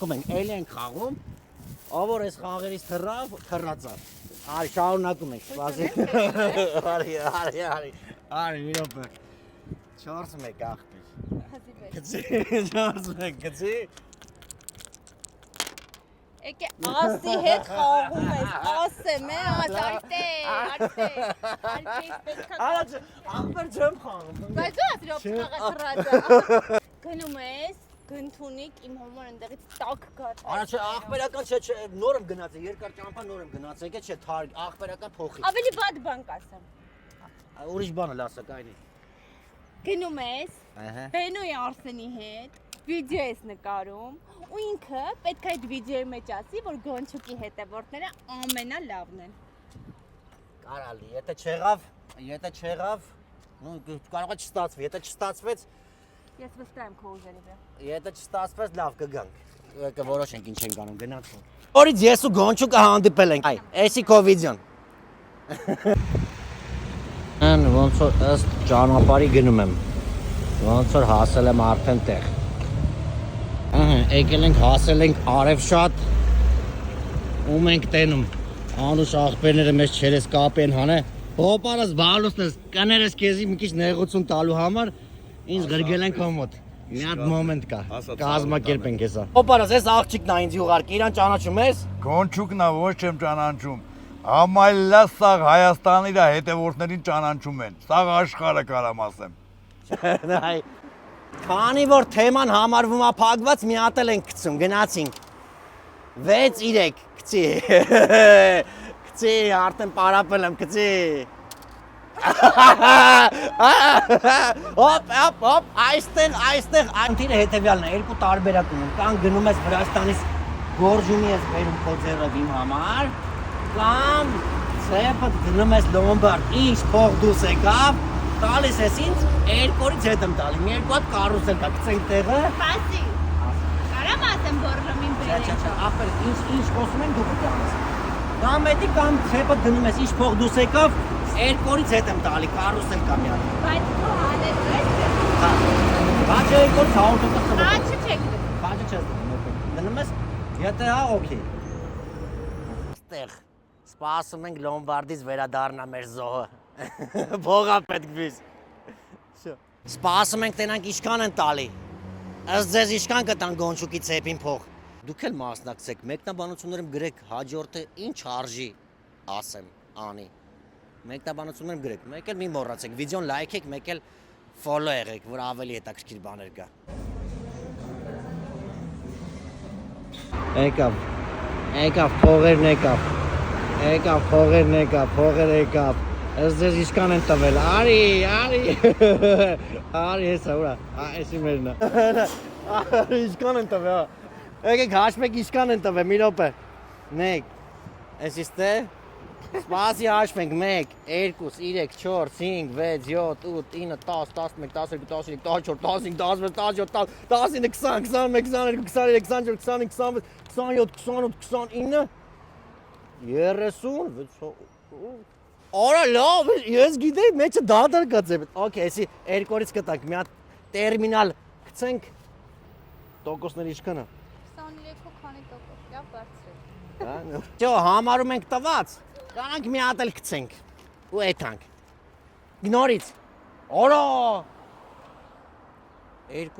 Մենք էլի ենք խաղում, ով որ այս խաղերից թռավ, թռածա։ Արի շարունակում ենք, սպասի։ Արի, մի րոպե։ 4-1 աղբիր։ Գցի, 4-1, գցի։ Եկե ասի հետ խաղում ես, ասեմ է, արդե։ Առաջ, աղբեր չեմ խաղում։ Բայց դու ասի ռոպ խաղը թռածա։ Գնում ես, գնթունիկ իմ համար ընդեղից տակ գա։ Առաջ, աղբերական չէ, նոր եմ գնացել, երկար ճամփա նոր եմ գնացել, եկե չէ, աղբերական փոխի։ Ավելի վատ բան կասեմ։ Ուրիշ բան էլ ասա, կայնի։ Գնում ես, Բենոյի Արսենի հետ, վիդեո ես նկարում, ու ինքը պետք է այդ վիդեոյի մեջ ասի, որ Գոնչուկի հետևորդները ամենալավն են։ Կարալի, եթե չեղավ, նու կարող է չստացվի, եթե չստացվեց, Ես վստահ եմ քո ուժերի վրա։ եթե չստացվեց, լավ կգանք։ Կորոշենք ինչ ենք անում, գնացինք։ Օրից ես ու Գոնչուկը հանդիպել ենք։ Այ, էսի քո վիդեոն։ Ան ոնց որ ըստ ճանապարհի գնում եմ։ Ոնց որ հասել եմ արդեն տեղ։ Ահա, եկել ենք, հասել ենք Արևշատ։ Ում ենք տենում։ Անուշ աղբերները մեզ չերես կապեն հանե։ Հոպարս բալուսն ես, կներես քեզի մի քիչ նեղություն տալու համար ինձ գրգել են քո մոտ։ Մի հատ մոմենտ կա։ Կազմակերպենք հեսա։ Հոպարս, այս աղջիկն է ինձ ուղարկի, իրան ճանաչում ես։ Գոնչուկն է, ոչ չեմ ճանաչում։ Համայլա սաղ Հայաստանի իր հետևորդներին ճանաչում են։ Սաղ աշխարհը կարամ ասեմ։ Նայ։ Քանի որ թեման համարվում է փակված, մի հատ էլ ենք գցում, գնացինք։ 6-3 գցի։ Գցի, արդեն պարապել եմ, գցի։ Հոպ, այստեղ, անտիրը հետևյալն է, երկու տարբերակ ունեն, կան գնում ես Վրաստանից գորժումի ես բերում քո ձեռով իմ համար, կամ ցեպդ գնում ես Լոմբարդ, ինչ փող դուս եկավ, տալիս ես ինձ, երկու օրից հետ եմ տալի, մի երկու հատ կարուսել կա, գցենք տեղը։ Սպասի։ Կարամ ասեմ գորժումին բերեմ։ Չէ, ապեր, ինչ խոսում են դու պետք է անես։ Կամ էդի կամ ցեպդ գնում ես, ինչ փող դուս եկավ, երկու օրից հետ եմ տալի, կարուսել կա մի հատ։ Բայց քո անես ես։ Հա։ Բաճը երկու օրից հաղորդը խմում։ Բաճը չեք դու։ Բաճը չես դնում, դնում ես, եթե հա, օքեյ։ Ստեղ, սպասում ենք Լոմբարդից վերադառնա մեր զոհը։ Փողա պետք բիս։ Սպասում ենք տենանք ինչքան են տալի։ Ըստ ձեզ ինչքան կտան Գոնչուկի ցեպին փող։ Դուք էլ մասնակցեք, մեկնաբանություններում գրեք հաջորդը ինչ արժի, ասեմ, անի։ Մեկնաբանություններում գրեք, մեկ էլ մի մոռացեք, վիդեոն լայքեք, մեկ էլ ֆոլո եղեք, որ ավելի հետաքրքիր բաներ կա։ Եկավ, փողերն եկավ, ըստ ձեզ ինչքան են տվել, արի, հեսա ուրա, էսի մերն է, ինչքան են տվել, եկեք հաշվեք ինչքան են տվել, մի րոպե, մեկ, էսի ստե, սպասի հաշվենք, 1, 2, 3, 4, 5, 6, 7, 8, 9, 10, 11, 12, 13, 14, 15, 16, 17, 19, 20, 21, 22, 23, 24, 25, 26, 27, 30, Արա լավ, ես գիտեի մեջը դադար կացե, օքեյ, էսի երկու օրից կտանք, մի հատ տերմինալ գցենք, տոկոսների ինչքան է։ 23-ով քանի տոկոս, լավ բարձր։ Ճո, համարում ենք տված, կանանք մի հատ էլ գցենք, ու եթանք, նորից, արա, 2,